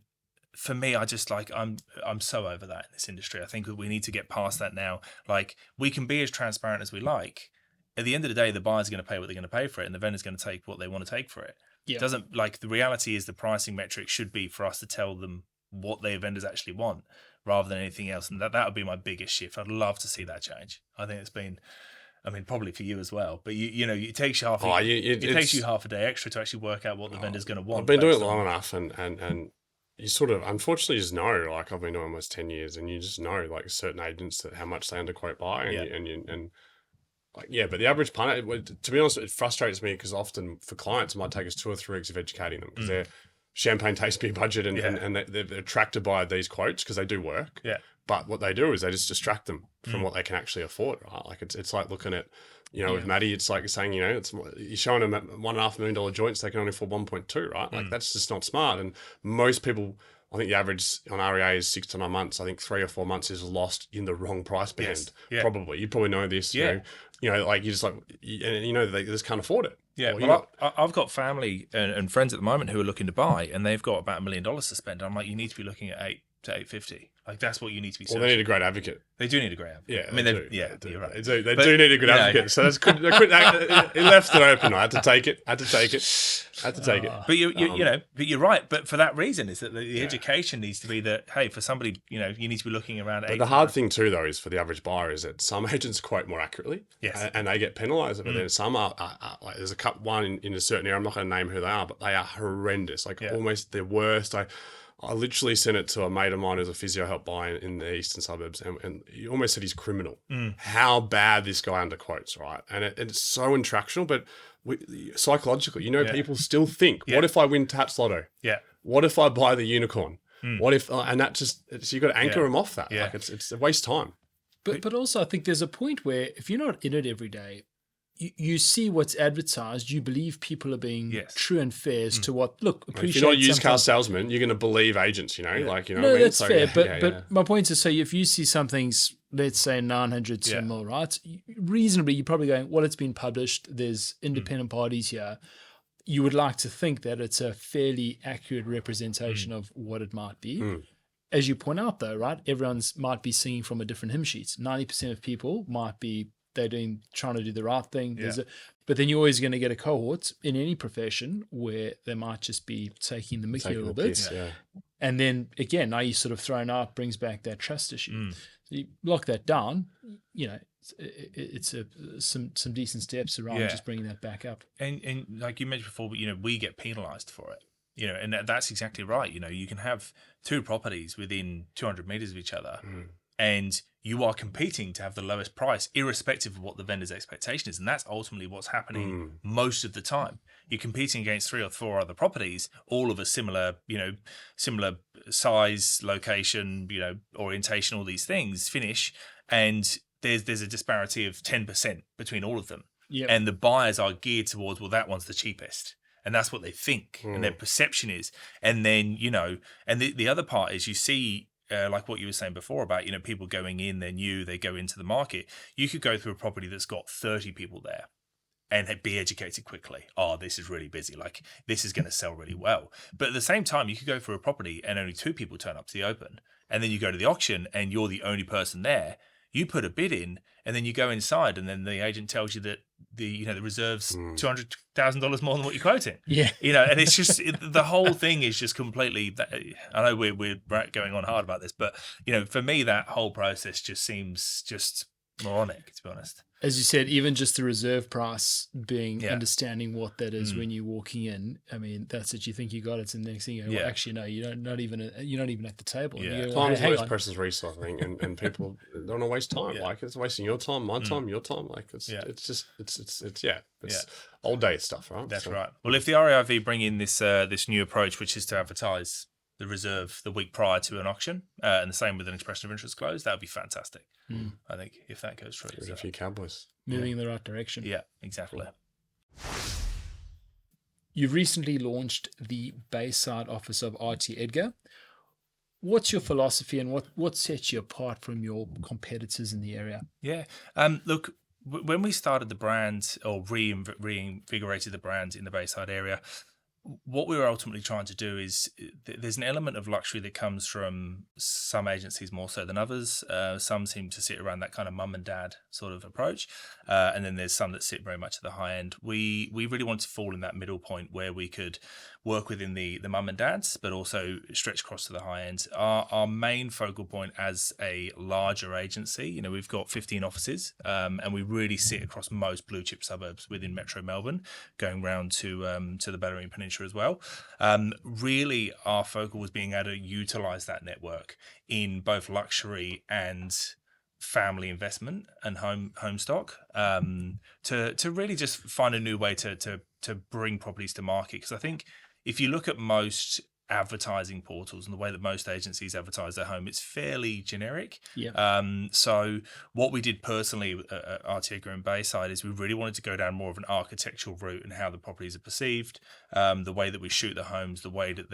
for me, I just I'm so over that in this industry. I think that we need to get past that now. Like, we can be as transparent as we like. At the end of the day, the buyer's going to pay what they're going to pay for it, and the vendor's going to take what they want to take for it. Doesn't like the reality is the pricing metric should be for us to tell them what their vendors actually want rather than anything else. And that would be my biggest shift. I'd love to see that change. I think it's been, I mean, probably for you as well, but you know, it takes you it takes you half a day extra to actually work out what the vendor's going to want. I've been doing it long enough and you sort of unfortunately just know, like I've been doing almost 10 years and you just know like certain agents that how much they underquote by and like, yeah, but the average punter, to be honest, it frustrates me because often for clients, it might take us 2 or 3 weeks of educating them because they're champagne taste beer budget and they're attracted by these quotes because they do work. Yeah. But what they do is they just distract them from what they can actually afford, right? Like it's like looking at, you know, with Maddie, it's like saying, you know, you're showing them $1.5 million joints, they can only afford 1.2, right? Like that's just not smart. And most people, I think the average on REA is 6 to 9 months. I think 3 or 4 months is lost in the wrong price band. Yes. Yeah. Probably. You probably know this. You know, like you just like, you know, they just can't afford it. Yeah. Well, I've got family and friends at the moment who are looking to buy, and they've got about $1 million to spend. I'm like, you need to be looking at 8 to 850. Like that's what you need to be searching. Well, they need a great advocate. They do need a great advocate. Yeah, I mean, they you're right. They do need a good advocate. So that's good. It left it open. I had to take it. But you're right. But for that reason, is that the education needs to be that, hey, for somebody, you know, you need to be looking around. But the hard thing too, though, is for the average buyer is that some agents quote more accurately, and they get penalised. But then some are like there's one in a certain area. I'm not going to name who they are, but they are horrendous. Like almost the worst. I literally sent it to a mate of mine who's a physio help buy in the eastern suburbs, and he almost said he's criminal. How bad this guy underquotes, right? And it's so intractional, but psychologically, you know, people still think, what if I win Tats Lotto? Yeah. What if I buy the unicorn? What if, and that just, so you've got to anchor them off that. Like it's a waste of time. But also I think there's a point where if you're not in it every day, you see what's advertised, you believe people are being true and fair as to what, look, appreciate. If you're not a used car salesman, you're going to believe agents, you know, like, you know no, what I mean? That's fair. But my point is, so if you see something's, let's say 900 to mil, right? Reasonably, you're probably going, well, it's been published. There's independent parties here. You would like to think that it's a fairly accurate representation of what it might be. As you point out though, right? Everyone's might be singing from a different hymn sheet. 90% of people might be trying to do the right thing. But then you're always going to get a cohort in any profession where they might just be taking the mickey a little bit. And then again, now you sort of thrown out, brings back that trust issue. So you lock that down, you know, it's some decent steps around just bringing that back up. And like you mentioned before, you know, we get penalised for it. You know, and that's exactly right. You know, you can have 2 properties within 200 meters of each other, and you are competing to have the lowest price, irrespective of what the vendor's expectation is. And that's ultimately what's happening most of the time. You're competing against 3 or 4 other properties, all of a similar size, location, you know, orientation, all these things, finish, and there's a disparity of 10% between all of them. And the buyers are geared towards, well, that one's the cheapest. And that's what they think, and their perception is. And then, you know, and the other part is you see, like what you were saying before about, you know, people going in, they're new, they go into the market. You could go through a property that's got 30 people there and be educated quickly. Oh, this is really busy. Like, this is going to sell really well. But at the same time, you could go through a property and only 2 people turn up to the open. And then you go to the auction and you're the only person there. You put a bid in, and then you go inside, and then the agent tells you that the reserve's $200,000 more than what you're quoting. Yeah, you know, and it's just the whole thing is just completely. I know we're going on hard about this, but you know, for me, that whole process just seems just moronic, to be honest. As you said, even just the reserve price being understanding what that is when you're walking in. I mean, that's it. You think you got it, and the next thing you go, well, actually, no, you're not even at the table. Yeah, time is most person's resource, I think, and people don't want to waste time. Like it's wasting your time, my time, your time. Like it's old day stuff, right? That's right. Well, if the RAIV bring in this new approach, which is to advertise the reserve the week prior to an auction, and the same with an expression of interest close, that would be fantastic. I think if that goes through. A few Cowboys. Moving in the right direction. Yeah, exactly. You've recently launched the Bayside office of RT Edgar. What's your philosophy, and what sets you apart from your competitors in the area? Yeah. Look, when we started the brand or reinvigorated the brand in the Bayside area, what we were ultimately trying to do is there's an element of luxury that comes from some agencies more so than others. Some seem to sit around that kind of mum and dad sort of approach, and then there's some that sit very much at the high end. We really want to fall in that middle point where we could work within the mum and dads, but also stretch across to the high end. Our main focal point as a larger agency, we've got 15 offices, and we really sit across most blue chip suburbs within Metro Melbourne, going round to the Bellarine Peninsula as well. Really, our focal was being able to utilise that network in both luxury and family investment and home stock, to really just find a new way to bring properties to market. Because I think if you look at most advertising portals and the way that most agencies advertise their home, it's fairly generic. Yeah. So what we did personally at RT Edgar and Bayside is we really wanted to go down more of an architectural route and how the properties are perceived, the way that we shoot the homes, the way that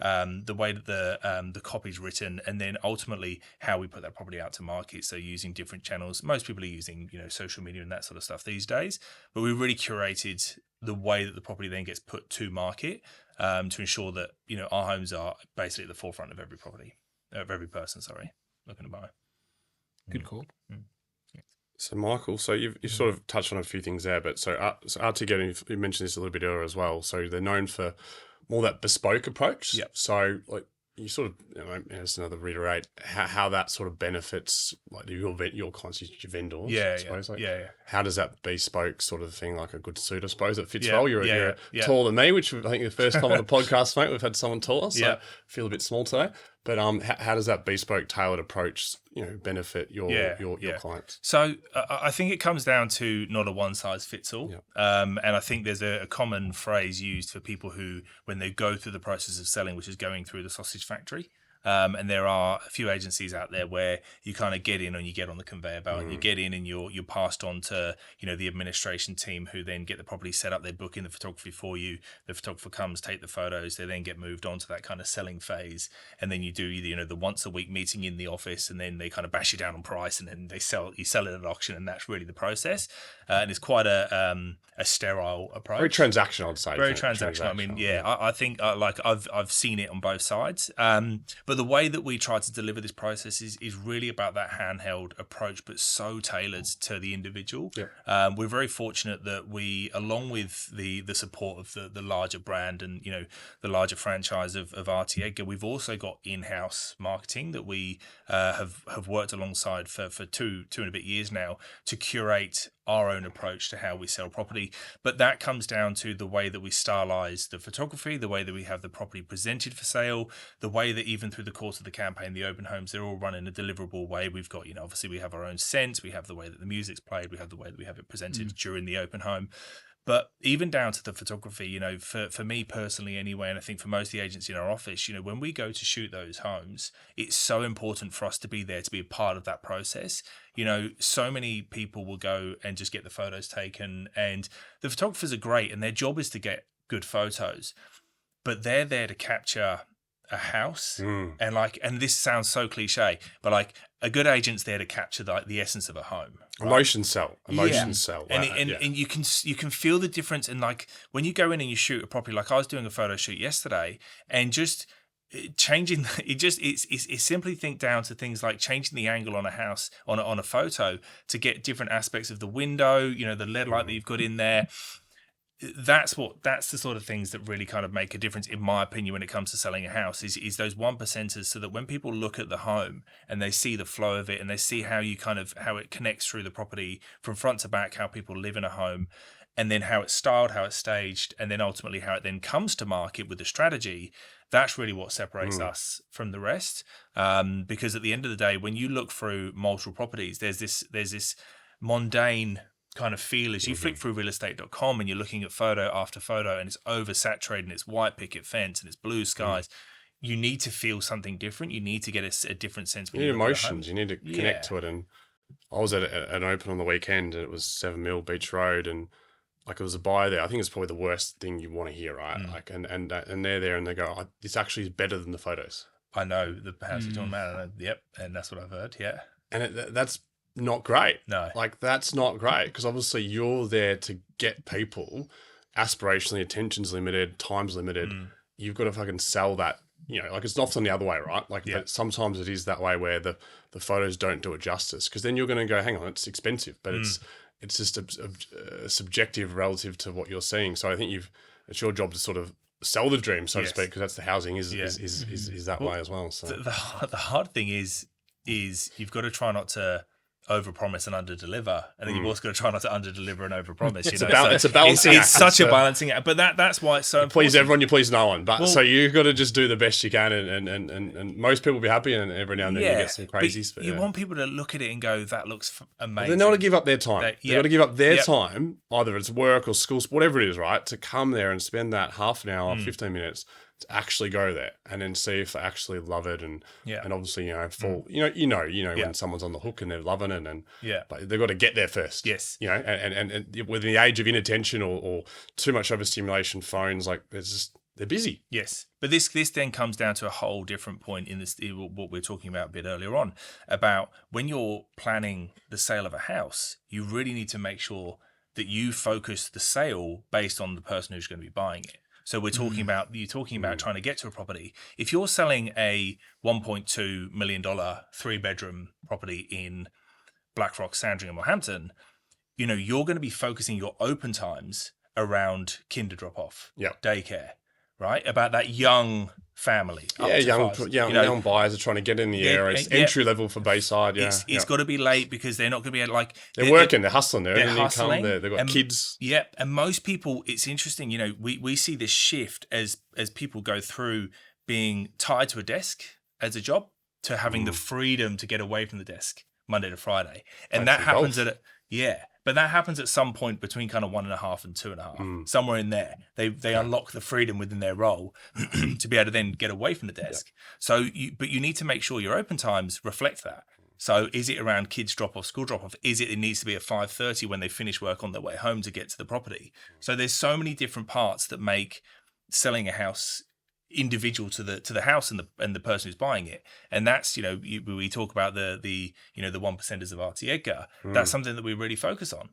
the copy's written, and then ultimately how we put that property out to market. So using different channels. Most people are using social media and that sort of stuff these days, but we really curated the way that the property then gets put to market, to ensure that our homes are basically at the forefront of every property, of every person. Looking to buy. Good call. So Michael, so you've sort of touched on a few things there, but so RT Edgar, you mentioned this a little bit earlier as well. So they're known for more that bespoke approach. Yep. So like you sort of, just another reiterate how that sort of benefits like your clients, your vendors. Yeah, I suppose. yeah. How does that bespoke sort of thing, like a good suit, I suppose, it fits Yeah, well. You're taller than me, which I think the first time on the podcast, mate, we've had someone taller, so I feel a bit small today. But how does that bespoke, tailored approach, benefit your clients? So I think it comes down to not a one size fits all. And I think there's a common phrase used for people who, when they go through the process of selling, which is going through the sausage factory. And there are a few agencies out there where you kind of get in and you get on the conveyor belt, and you get in and you're passed on to the administration team, who then get the property set up. They book in the photography for you. The photographer comes, take the photos. They then get moved on to that kind of selling phase, and then you do the once a week meeting in the office, and then they kind of bash you down on price, and then you sell it at auction, and that's really the process. And it's quite a sterile approach. Very transactional, I'd say. Very transactional. I mean, I think I've seen it on both sides. But the way that we try to deliver this process is really about that handheld approach, but so tailored to the individual. Yep. We're very fortunate that we, along with the support of the larger brand and the larger franchise of RT Edgar, we've also got in-house marketing that we have worked alongside for two and a bit years now to curate our own approach to how we sell property. But that comes down to the way that we stylize the photography, the way that we have the property presented for sale, the way that even through the course of the campaign, the open homes, they're all run in a deliverable way. We've got, obviously we have our own sense, we have the way that the music's played, we have the way that we have it presented during the open home. But even down to the photography, for me personally anyway, and I think for most of the agents in our office, when we go to shoot those homes, it's so important for us to be there, to be a part of that process. So many people will go and just get the photos taken, and the photographers are great, and their job is to get good photos, but they're there to capture a house. And this sounds so cliche, but a good agent's there to capture the essence of a home. Right? Emotions sell. And you can feel the difference. And when you go in and you shoot a property, I was doing a photo shoot yesterday, and just changing it's simply think down to things like changing the angle on a house on a photo to get different aspects of the window, the LED light that you've got in there. That's the sort of things that really kind of make a difference, in my opinion, when it comes to selling a house, is those 1%ers, so that when people look at the home and they see the flow of it, and they see how it connects through the property from front to back, how people live in a home, and then how it's styled, how it's staged, and then ultimately how it then comes to market with the strategy, that's really what separates us from the rest. Because at the end of the day, when you look through multiple properties, there's this mundane kind of feel as you flick through realestate.com and you're looking at photo after photo, and it's oversaturated, and it's white picket fence, and it's blue skies. You need to feel something different. You need to get a different sense. You need emotions. You need to connect to it. And I was at an open on the weekend, and it was 7 Mill Beach Road, and it was a buyer there. I think it's probably the worst thing you want to hear, right? And they're there, and they go, oh, this actually is better than the photos. I know the house you're talking about. Yep, and that's what I've heard. Yeah, and that's not great. No. That's not great, because obviously you're there to get people aspirationally, attention's limited, time's limited. You've got to fucking sell that. Like it's often the other way, right? Like but sometimes it is that way where the photos don't do it justice, because then you're going to go, hang on, it's expensive, but it's just a subjective relative to what you're seeing. So I think it's your job to sort of sell the dream, so to speak, because that's the housing is that way as well. So the hard thing is you've got to try not to overpromise and underdeliver, and then you've also got to try not to underdeliver and overpromise. It's a balancing act. It's such a balancing act, but that's why it's so important. Please everyone, you please no one. But so you've got to just do the best you can, and most people will be happy, and every now and then you get some crazies. But you want people to look at it and go, "That looks amazing." They're not to give up their time. They've got to give up their time, either it's work or school, whatever it is, right? To come there and spend that half an hour, 15 minutes. To actually go there and then see if they actually love it, and obviously fall when someone's on the hook and they're loving it, and but they've got to get there first. Yes, and with the age of inattention or too much overstimulation, phones, like they're busy. Yes, but this then comes down to a whole different point in this, what we were talking about a bit earlier on, about when you're planning the sale of a house, you really need to make sure that you focus the sale based on the person who's going to be buying it. So you're talking about trying to get to a property. If you're selling a $1.2 million 3-bedroom property in Blackrock, Sandringham or Hampton, you're going to be focusing your open times around kinder drop-off, daycare, right? About that young family. Young buyers are trying to get in the area. It's entry level for Bayside. It's got to be late because they're not going to be they're working, they're hustling, they're hustling. They've got kids. Yeah, and most people, it's interesting. We see this shift as people go through being tied to a desk as a job to having the freedom to get away from the desk Monday to Friday, and that happens But that happens at some point between kind of 1.5 and 2.5, somewhere in there. They unlock the freedom within their role to be able to then get away from the desk. So, but you need to make sure your open times reflect that. So, is it around kids drop off, school drop off? It needs to be at 5:30 when they finish work on their way home to get to the property? So, there's so many different parts that make selling a house individual to the house and the person who's buying it, and that's we talk about the 1%ers of RT Edgar. That's something that we really focus on.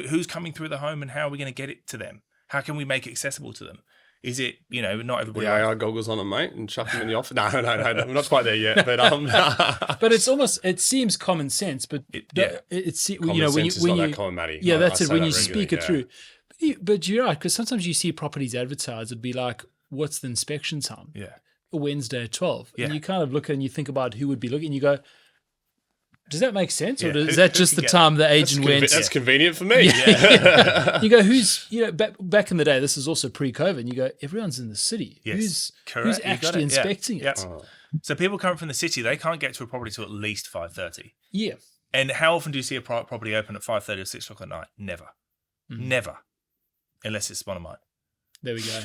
Who's coming through the home and how are we going to get it to them? How can we make it accessible to them? Is it not everybody? The AI goggles on it, mate, and chuck them in the office. No, we're not quite there yet. But but it seems common sense. But it's when you that common, Matty. Yeah, that's it. When you speak it through, but you're right, because sometimes you see properties advertised. It'd be like, what's the inspection time? Yeah. A Wednesday at 12. Yeah. And you kind of look and you think about who would be looking, and you go, does that make sense? Or is that just the time the agent went? That's convenient for me. Yeah. You go, who's, back in the day, this is also pre-COVID, and you go, everyone's in the city. Yes. Who's actually inspecting it? Oh. So people coming from the city, they can't get to a property till at least 5:30. Yeah. And how often do you see a property open at 5:30 or 6 o'clock at night? Never. Never. Unless it's one of mine. There we go.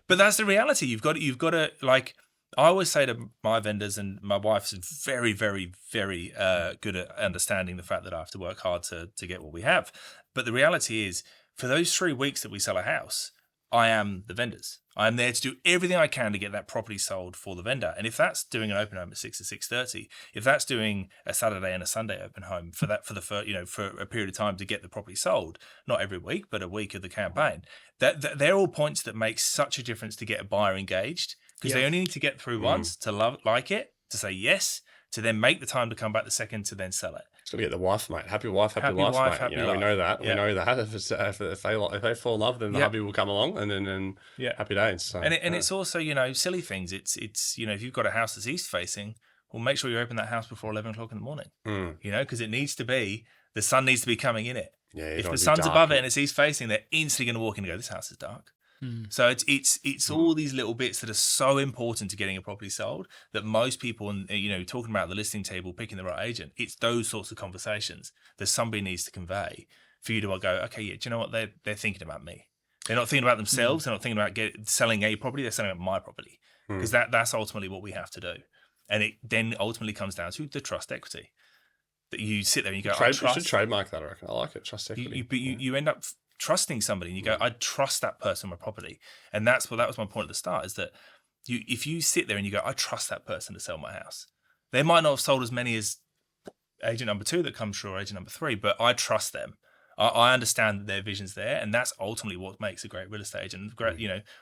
but that's the reality. You've got to like, I always say to my vendors, and my wife's very, very, very good at understanding the fact that I have to work hard to get what we have. But the reality is, for those 3 weeks that we sell a house, I am the vendors. I am there to do everything I can to get that property sold for the vendor. And if that's doing an open home at 6 to 6:30, if that's doing a Saturday and a Sunday open home for a period of time to get the property sold, not every week, but a week of the campaign, that they're all points that make such a difference to get a buyer engaged, because they only need to get through once to like it, to say yes, to then make the time to come back the second to then sell it. Just got to get the wife, mate. Happy wife, mate. We know that. Yeah. We know that. If they fall in love, then the hubby will come along, and then happy days. So, and it's also silly things. It's if you've got a house that's east facing, well, make sure you open that house before 11 o'clock in the morning. Because it needs to be, the sun needs to be coming in it. Yeah. If the sun's above it and it's east facing, they're instantly going to walk in and go, this house is dark. So it's all these little bits that are so important to getting a property sold, that most people, and talking about the listing table, picking the right agent, it's those sorts of conversations that somebody needs to convey for you to go, okay, do you know what, they're thinking about me. They're not thinking about themselves. They're not thinking about selling a property. They're selling about my property, because that's ultimately what we have to do. And it then ultimately comes down to the trust equity, that you sit there and you go, you should trademark that, I reckon. I like it, trust equity. You end up trusting somebody, and you go, I trust that person with property. And that was my point at the start, is that if you sit there and you go, I trust that person to sell my house. They might not have sold as many as agent number 2 that comes through, or agent number 3, but I trust them. I understand that their vision's there, and that's ultimately what makes a great real estate agent. Great,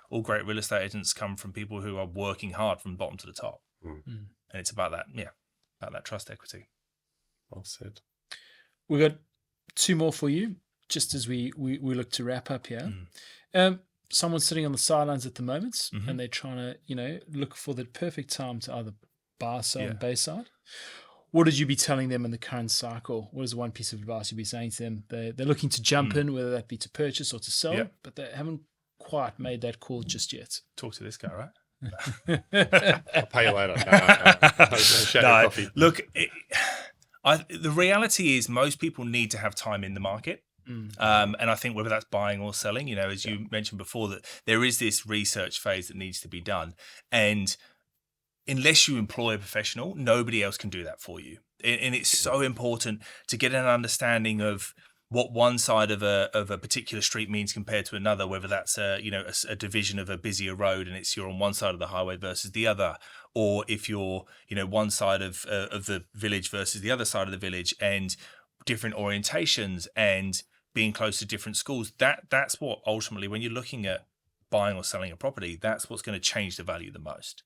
all great real estate agents come from people who are working hard from bottom to the top, and it's about that, about that trust equity. Well said. We've got two more for you, just as we look to wrap up here. Someone's sitting on the sidelines at the moment, and they're trying to, look for the perfect time to either buy, sell, and Bayside. What would you be telling them in the current cycle? What is the one piece of advice you'd be saying to them? They're looking to jump in, whether that be to purchase or to sell, but they haven't quite made that call just yet. Talk to this guy, right? I'll pay you later. No, coffee. Look, the reality is most people need to have time in the market. And I think whether that's buying or selling, as you mentioned before, that there is this research phase that needs to be done. And unless you employ a professional, nobody else can do that for you. And it's so important to get an understanding of what one side of a particular street means compared to another, whether that's a division of a busier road and you're on one side of the highway versus the other, or if you're one side of the village versus the other side of the village, and different orientations and being close to different schools. That's what ultimately, when you're looking at buying or selling a property, that's what's going to change the value the most.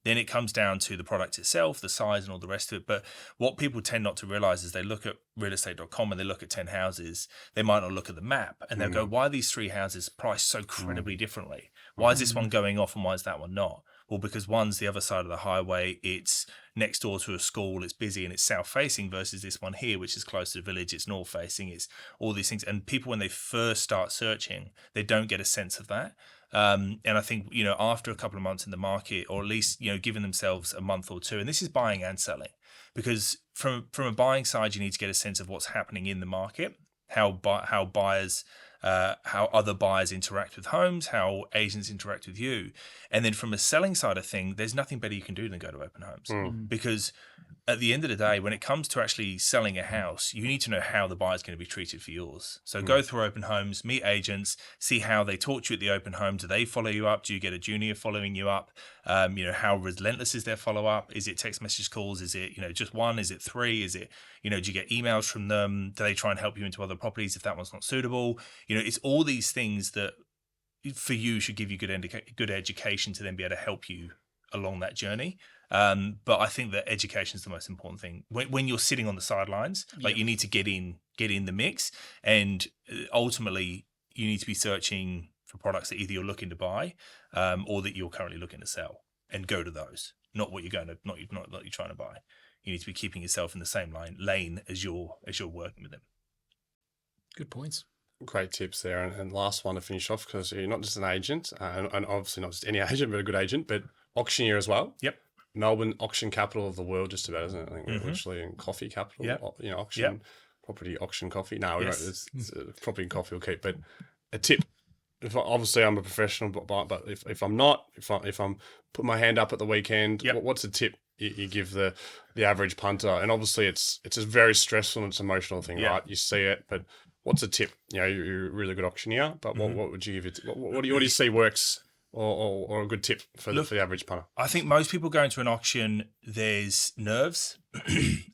Then it comes down to the product itself, the size and all the rest of it. But what people tend not to realize is they look at realestate.com and they look at 10 houses. They might not look at the map and they'll go, why are these 3 houses priced so incredibly differently? Why is this one going off and why is that one not? Well, because one's the other side of the highway, it's next door to a school, it's busy and it's south facing, versus this one here, which is close to the village, it's north facing, it's all these things. And people, when they first start searching, they don't get a sense of that. And I think, after a couple of months in the market, or at least, giving themselves a month or two, and this is buying and selling, because from a buying side, you need to get a sense of what's happening in the market, how other buyers interact with homes, how agents interact with you. And then from a selling side of thing, there's nothing better you can do than go to open homes. Because at the end of the day, when it comes to actually selling a house, you need to know how the buyer's going to be treated for yours. So go through open homes, meet agents, see how they talk to you at the open home. Do they follow you up? Do you get a junior following you up? How relentless is their follow up? Is it text message calls? Is it, just one? Is it 3? Is it, do you get emails from them? Do they try and help you into other properties if that one's not suitable? It's all these things that for you should give you good education to then be able to help you along that journey. But I think that education is the most important thing. When you're sitting on the sidelines, you need to get in the mix, and ultimately you need to be searching for products that either you're looking to buy, or that you're currently looking to sell, and go to those. Not what you're going to, not what you're trying to buy. You need to be keeping yourself in the same lane as you're working with them. Good points. Great tips there. And last one to finish off, because you're not just an agent, and obviously not just any agent, but a good agent, but auctioneer as well. Yep. Melbourne, auction capital of the world, just about, isn't it? I think we're literally in coffee capital. Yep. Auction, property, auction, coffee. No, it's property and coffee will keep. But a tip, obviously I'm a professional, but if I'm not, if I'm putting my hand up at the weekend, what's a tip you give the average punter? And obviously it's a very stressful and it's an emotional thing, right? You see it, but what's a tip? You're a really good auctioneer, but what would you give it? What do you see works? Or a good tip for the average punter? I think most people going to an auction, there's nerves,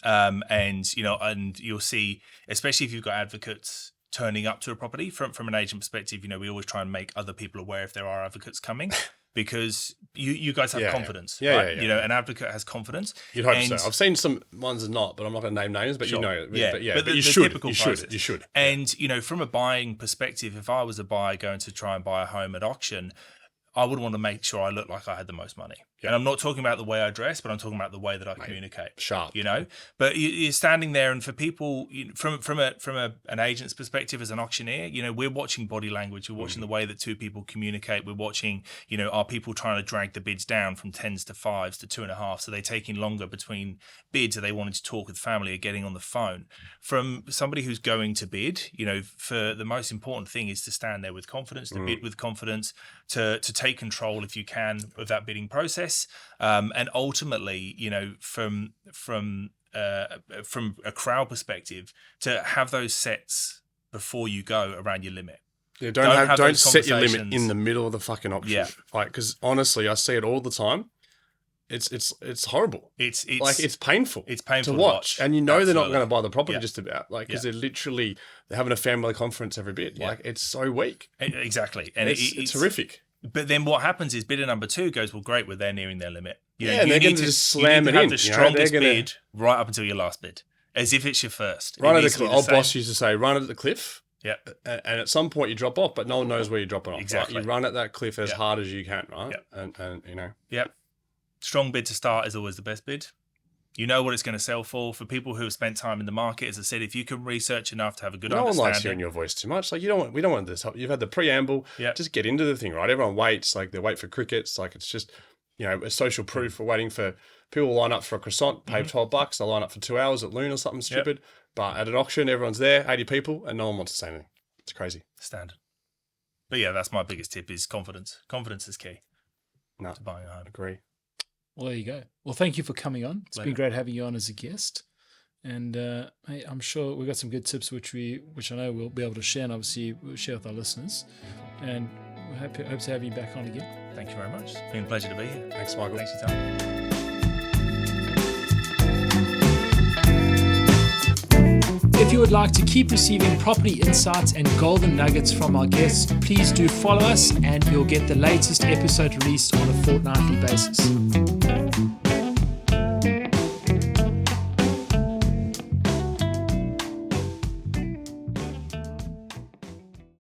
and you'll see, especially if you've got advocates turning up to a property from an agent perspective. We always try and make other people aware if there are advocates coming, because you guys have confidence. Right? An advocate has confidence. You'd hope so. I've seen some ones that not, but I'm not going to name names. But sure. But you should. You should. And from a buying perspective, if I was a buyer going to try and buy a home at auction, I would want to make sure I look like I had the most money. And I'm not talking about the way I dress, but I'm talking about the way that I communicate. Sharp. But you're standing there, and for people from an agent's perspective as an auctioneer, we're watching body language. We're watching the way that two people communicate. We're watching, are people trying to drag the bids down from 10s to 5s to 2.5? So they're taking longer between bids. Are they wanting to talk with family or getting on the phone? From somebody who's going to bid, for the most important thing is to stand there with confidence, to bid with confidence, to take control if you can of that bidding process. And ultimately, from a crowd perspective, to have those sets before you go around your limit. Yeah, don't set your limit in the middle of the fucking auction. Yeah. Because honestly, I see it all the time. it's horrible. It's painful. It's painful to watch. And they're not Absolutely. going to buy the property just about because Yeah. they're having a family conference every bit. Yeah. It's so weak. Exactly. And It's horrific. But then what happens is bidder number 2 goes, well, great, well, they're nearing their limit. And they're going to just slam it have in. the strongest bid right up until your last bid, as if it's your first. Run at the cliff. Old boss used to say, run at the cliff. Yeah. And at some point you drop off, but no one knows where you're dropping off. Exactly. Right? You run at that cliff as hard as you can, right? Yep. And you know. Yep. Strong bid to start is always the best bid. You know what it's going to sell for. For people who have spent time in the market, as I said, if you can research enough to have a good understanding. No one likes hearing your voice too much. Like we don't want this. You've had the preamble. Yeah. Just get into the thing, right? Everyone waits. Like they wait for crickets. Like it's just, a social proof for waiting for people to line up for a croissant, pay $12. They'll line up for 2 hours at Loon or something stupid. But at an auction, everyone's there, 80 people, and no one wants to say anything. It's crazy. Standard. But yeah, that's my biggest tip is confidence. Confidence is key to buying a home. Agree. Well, there you go. Well, thank you for coming on. It's been great having you on as a guest. And hey, I'm sure we've got some good tips which I know we'll be able to share, and obviously we'll share with our listeners. And we hope to have you back on again. Thank you very much. It's been a pleasure to be here. Thanks, Michael. Thanks for your time. If you would like to keep receiving property insights and golden nuggets from our guests, please do follow us and you'll get the latest episode released on a fortnightly basis.